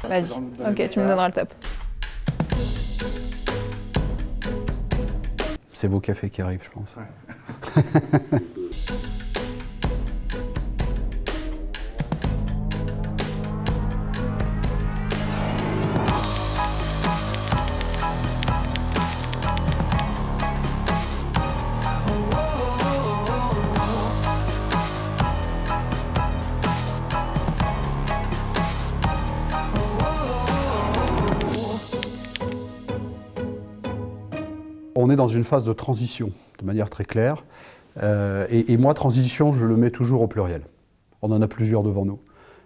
Vas-y, ok, tu me donneras le top. C'est vos cafés qui arrivent, je pense. Ouais. On est dans une phase de transition, de manière très claire. Et moi, transition, je le mets toujours au pluriel. On en a plusieurs devant nous.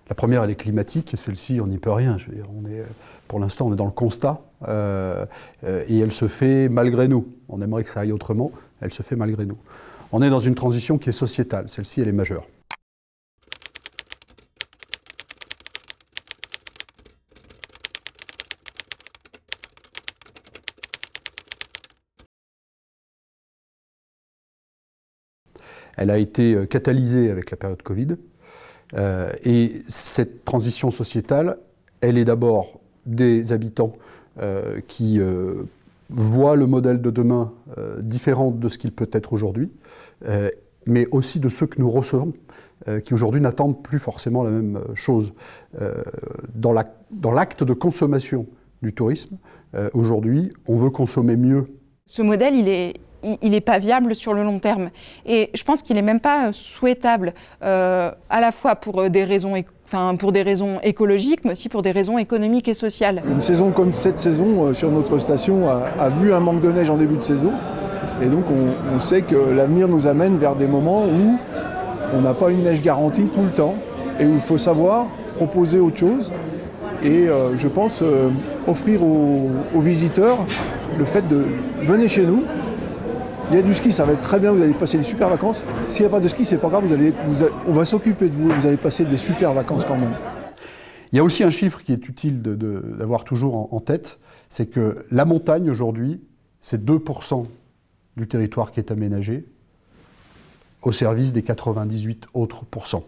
La première, elle est climatique, et celle-ci, on n'y peut rien. Je veux dire, pour l'instant, on est dans le constat, et elle se fait malgré nous. On aimerait que ça aille autrement, elle se fait malgré nous. On est dans une transition qui est sociétale. Celle-ci, elle est majeure. Elle a été catalysée avec la période Covid. Et cette transition sociétale, elle est d'abord des habitants qui voient le modèle de demain différent de ce qu'il peut être aujourd'hui, mais aussi de ceux que nous recevons, qui aujourd'hui n'attendent plus forcément la même chose. Dans l'acte de consommation du tourisme, aujourd'hui, on veut consommer mieux. Ce modèle, il est pas viable sur le long terme. Et je pense qu'il n'est même pas souhaitable, à la fois pour des raisons écologiques, mais aussi pour des raisons économiques et sociales. Une saison comme cette saison sur notre station a vu un manque de neige en début de saison. Et donc on sait que l'avenir nous amène vers des moments où on n'a pas une neige garantie tout le temps et où il faut savoir proposer autre chose. Et je pense offrir aux visiteurs le fait de venez chez nous. Il y a du ski, ça va être très bien, vous allez passer des super vacances. S'il n'y a pas de ski, c'est pas grave, on va s'occuper de vous, vous allez passer des super vacances quand même. Il y a aussi un chiffre qui est utile d'avoir toujours en tête, c'est que la montagne aujourd'hui, c'est 2% du territoire qui est aménagé au service des 98 autres %.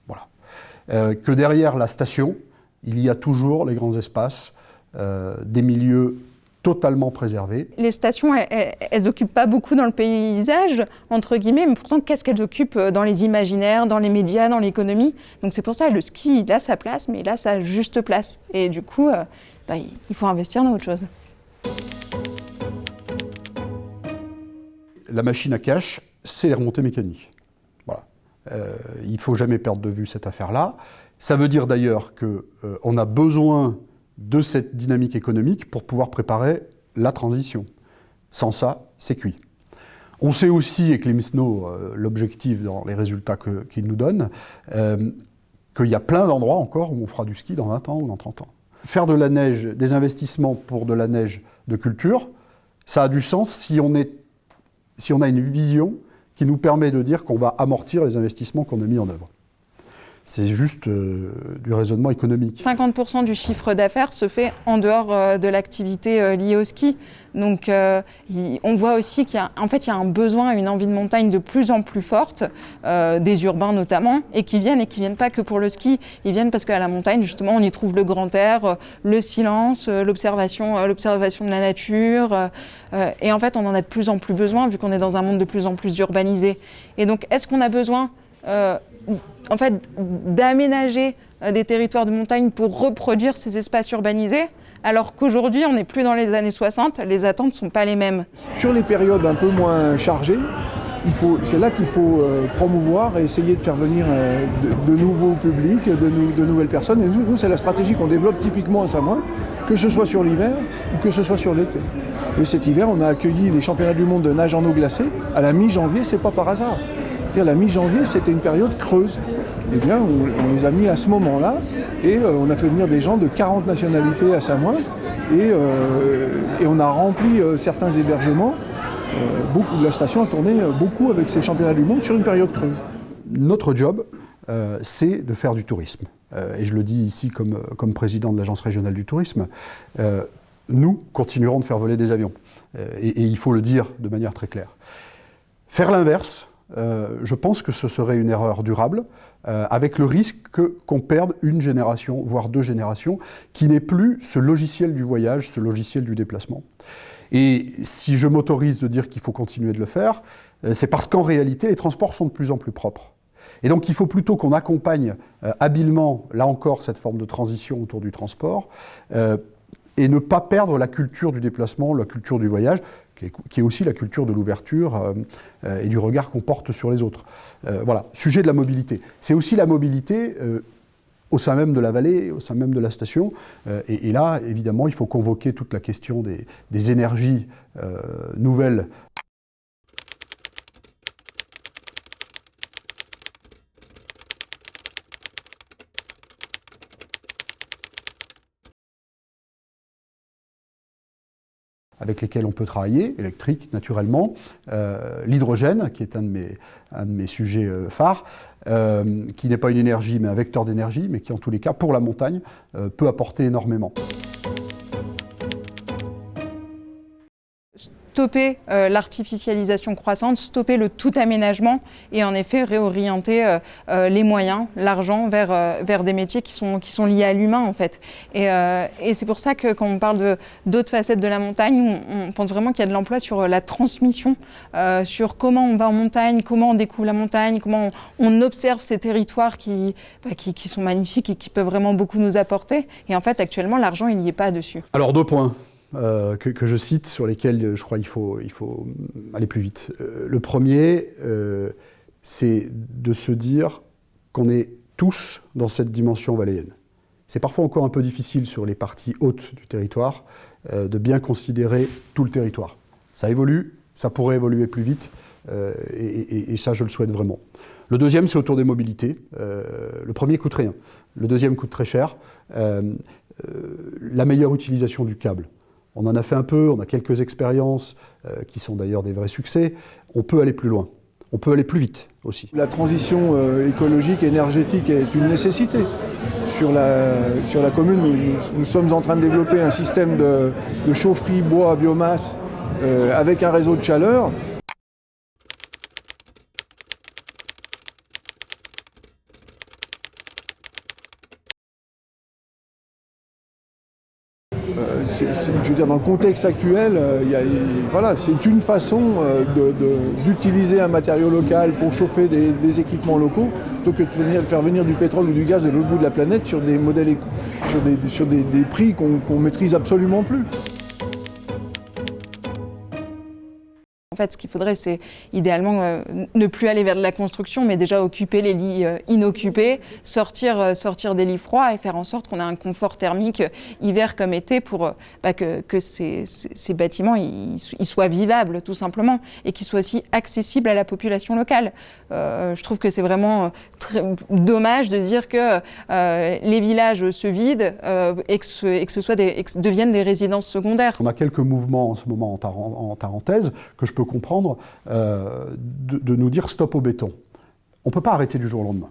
Voilà. Que derrière la station, il y a toujours les grands espaces, des milieux totalement préservées. Les stations, elles occupent pas beaucoup dans le paysage, entre guillemets, mais pourtant, qu'est-ce qu'elles occupent dans les imaginaires, dans les médias, dans l'économie? Donc c'est pour ça que le ski, il a sa place, mais il a sa juste place. Et du coup, il faut investir dans autre chose. La machine à cash, c'est les remontées mécaniques. Voilà. Il ne faut jamais perdre de vue cette affaire-là. Ça veut dire d'ailleurs qu'on a besoin de cette dynamique économique pour pouvoir préparer la transition. Sans ça, c'est cuit. On sait aussi, et Climsno, l'objectif dans les résultats qu'il nous donne, qu'il y a plein d'endroits encore où on fera du ski dans 20 ans ou dans 30 ans. Faire de la neige, des investissements pour de la neige de culture, ça a du sens si on a une vision qui nous permet de dire qu'on va amortir les investissements qu'on a mis en œuvre. C'est juste du raisonnement économique. 50% du chiffre d'affaires se fait en dehors de l'activité liée au ski. Donc on voit aussi qu'il y a un besoin, une envie de montagne de plus en plus forte, des urbains notamment, et qui viennent pas que pour le ski. Ils viennent parce qu'à la montagne, justement, on y trouve le grand air, le silence, l'observation de la nature. Et en fait, on en a de plus en plus besoin, vu qu'on est dans un monde de plus en plus urbanisé. Et donc, est-ce qu'on a besoin d'aménager des territoires de montagne pour reproduire ces espaces urbanisés, alors qu'aujourd'hui, on n'est plus dans les années 60, les attentes ne sont pas les mêmes. Sur les périodes un peu moins chargées, c'est là qu'il faut promouvoir et essayer de faire venir de nouveaux publics, de nouvelles personnes. Et nous, c'est la stratégie qu'on développe typiquement à Samoin, que ce soit sur l'hiver ou que ce soit sur l'été. Et cet hiver, on a accueilli les championnats du monde de nage en eau glacée. À la mi-janvier, c'est pas par hasard. La mi-janvier, c'était une période creuse. Eh bien, on les a mis à ce moment-là et on a fait venir des gens de 40 nationalités à Samoin et on a rempli certains hébergements. La station a tourné beaucoup avec ces championnats du monde sur une période creuse. Notre job, c'est de faire du tourisme. Et je le dis ici comme président de l'Agence régionale du tourisme, nous continuerons de faire voler des avions. Et il faut le dire de manière très claire. Faire l'inverse, je pense que ce serait une erreur durable, avec le risque qu'on perde une génération, voire 2 générations, qui n'est plus ce logiciel du voyage, ce logiciel du déplacement. Et si je m'autorise de dire qu'il faut continuer de le faire, c'est parce qu'en réalité, les transports sont de plus en plus propres. Et donc il faut plutôt qu'on accompagne habilement, là encore, cette forme de transition autour du transport, et ne pas perdre la culture du déplacement, la culture du voyage, qui est aussi la culture de l'ouverture et du regard qu'on porte sur les autres. Voilà, sujet de la mobilité. C'est aussi la mobilité au sein même de la vallée, au sein même de la station. Et là, évidemment, il faut convoquer toute la question des énergies nouvelles. Avec lesquels on peut travailler, électrique naturellement, l'hydrogène, qui est un de mes sujets phares, qui n'est pas une énergie mais un vecteur d'énergie, mais qui en tous les cas, pour la montagne, peut apporter énormément. Stopper l'artificialisation croissante, stopper le tout aménagement et en effet réorienter les moyens, l'argent vers des métiers qui sont liés à l'humain en fait. Et c'est pour ça que quand on parle d'autres facettes de la montagne, on pense vraiment qu'il y a de l'emploi sur la transmission, sur comment on va en montagne, comment on découvre la montagne, comment on observe ces territoires qui sont magnifiques et qui peuvent vraiment beaucoup nous apporter. Et en fait actuellement l'argent il n'y est pas dessus. Alors 2 points. Que je cite, sur lesquels je crois qu'il faut aller plus vite. Le premier, c'est de se dire qu'on est tous dans cette dimension valléenne. C'est parfois encore un peu difficile sur les parties hautes du territoire de bien considérer tout le territoire. Ça évolue, ça pourrait évoluer plus vite, et ça je le souhaite vraiment. Le deuxième, c'est autour des mobilités. Le premier coûte rien, le deuxième coûte très cher. La meilleure utilisation du câble. On en a fait un peu, on a quelques expériences qui sont d'ailleurs des vrais succès. On peut aller plus loin, on peut aller plus vite aussi. La transition écologique, énergétique est une nécessité. Sur la commune, nous sommes en train de développer un système de chaufferie bois biomasse avec un réseau de chaleur. Je veux dire, dans le contexte actuel, voilà, c'est une façon d'utiliser un matériau local pour chauffer des équipements locaux, plutôt que de faire venir du pétrole ou du gaz de l'autre bout de la planète sur des modèles, sur des prix qu'on maîtrise absolument plus. En fait, ce qu'il faudrait, c'est idéalement ne plus aller vers de la construction, mais déjà occuper les lits inoccupés, sortir des lits froids et faire en sorte qu'on ait un confort thermique hiver comme été pour que ces bâtiments ils soient vivables, tout simplement, et qu'ils soient aussi accessibles à la population locale. Je trouve que c'est vraiment très dommage de dire que les villages se vident et que ce deviennent des résidences secondaires. On a quelques mouvements en ce moment en Tarentaise que je peux comprendre, de nous dire stop au béton. On ne peut pas arrêter du jour au lendemain.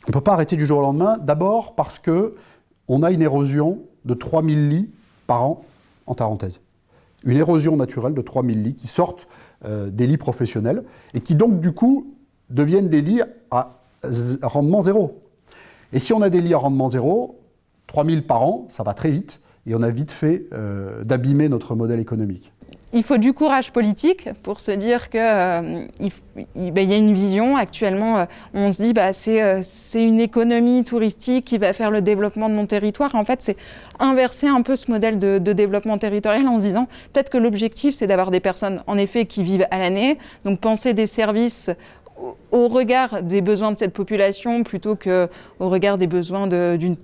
On ne peut pas arrêter du jour au lendemain, d'abord parce qu'on a une érosion de 3000 lits par an en Tarentaise. Une érosion naturelle de 3000 lits qui sortent des lits professionnels et qui donc du coup deviennent des lits à rendement zéro. Et si on a des lits à rendement zéro, 3000 par an, ça va très vite et on a vite fait d'abîmer notre modèle économique. Il faut du courage politique pour se dire qu'il y a une vision. Actuellement, on se dit c'est une économie touristique qui va faire le développement de mon territoire. En fait, c'est inverser un peu ce modèle de développement territorial en se disant peut-être que l'objectif, c'est d'avoir des personnes, en effet, qui vivent à l'année. Donc, penser des services au regard des besoins de cette population plutôt qu'au regard des besoins d'une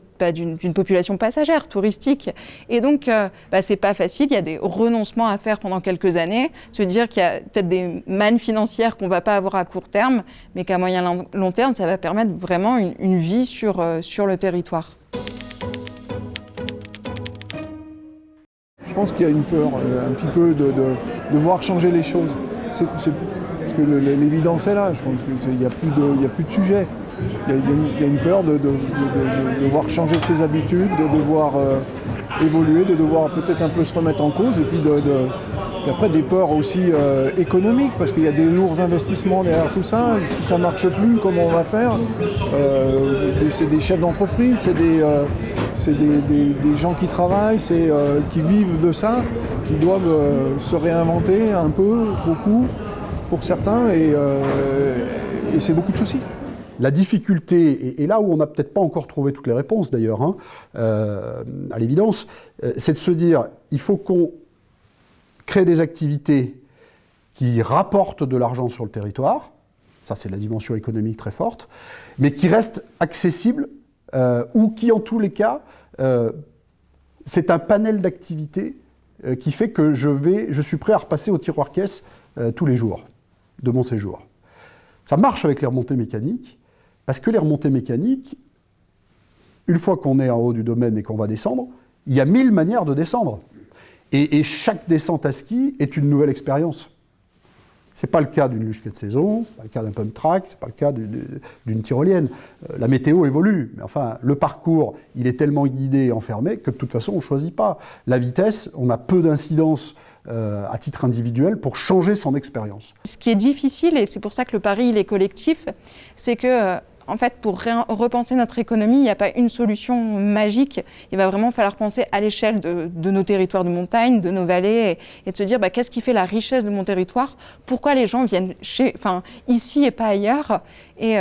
population passagère, touristique. Et donc, c'est pas facile, il y a des renoncements à faire pendant quelques années, se dire qu'il y a peut-être des mannes financières qu'on va pas avoir à court terme, mais qu'à moyen long terme, ça va permettre vraiment une vie sur le territoire. Je pense qu'il y a une peur un petit peu de voir changer les choses. Parce que l'évidence est là, je pense qu'il n'y a plus de sujet. Il y a une peur de devoir changer ses habitudes, de devoir évoluer, de devoir peut-être un peu se remettre en cause et puis Puis après, des peurs aussi économiques, parce qu'il y a des lourds investissements derrière tout ça. Si ça ne marche plus, comment on va faire? C'est des chefs d'entreprise, c'est des gens qui travaillent, qui vivent de ça, qui doivent se réinventer un peu, beaucoup, pour certains, et c'est beaucoup de soucis. La difficulté, et là où on n'a peut-être pas encore trouvé toutes les réponses d'ailleurs, hein, à l'évidence, c'est de se dire, il faut qu'on crée des activités qui rapportent de l'argent sur le territoire, ça c'est la dimension économique très forte, mais qui restent accessibles, ou qui en tous les cas, c'est un panel d'activités qui fait que je suis prêt à repasser au tiroir caisse tous les jours de mon séjour. Ça marche avec les remontées mécaniques, parce que les remontées mécaniques, une fois qu'on est en haut du domaine et qu'on va descendre, il y a 1000 manières de descendre. Et chaque descente à ski est une nouvelle expérience. Ce n'est pas le cas d'une luge quai de saison, ce n'est pas le cas d'un pump track, ce n'est pas le cas d'une tyrolienne. La météo évolue, mais enfin, le parcours, il est tellement guidé et enfermé que de toute façon, on ne choisit pas. La vitesse, on a peu d'incidence à titre individuel pour changer son expérience. Ce qui est difficile, et c'est pour ça que le pari il est collectif, c'est que en fait, pour repenser notre économie, il n'y a pas une solution magique. Il va vraiment falloir penser à l'échelle de nos territoires de montagne, de nos vallées, et de se dire qu'est-ce qui fait la richesse de mon territoire, pourquoi les gens viennent ici et pas ailleurs, et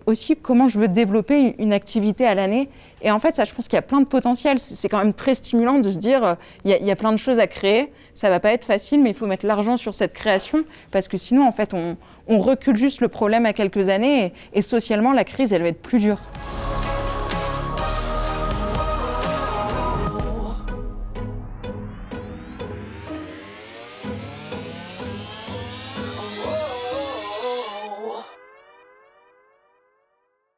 aussi comment je veux développer une activité à l'année. Et en fait, ça, je pense qu'il y a plein de potentiel. C'est quand même très stimulant de se dire il y a plein de choses à créer. Ça va pas être facile, mais il faut mettre l'argent sur cette création, parce que sinon, en fait, on recule juste le problème à quelques années, et socialement, la crise, elle va être plus dure.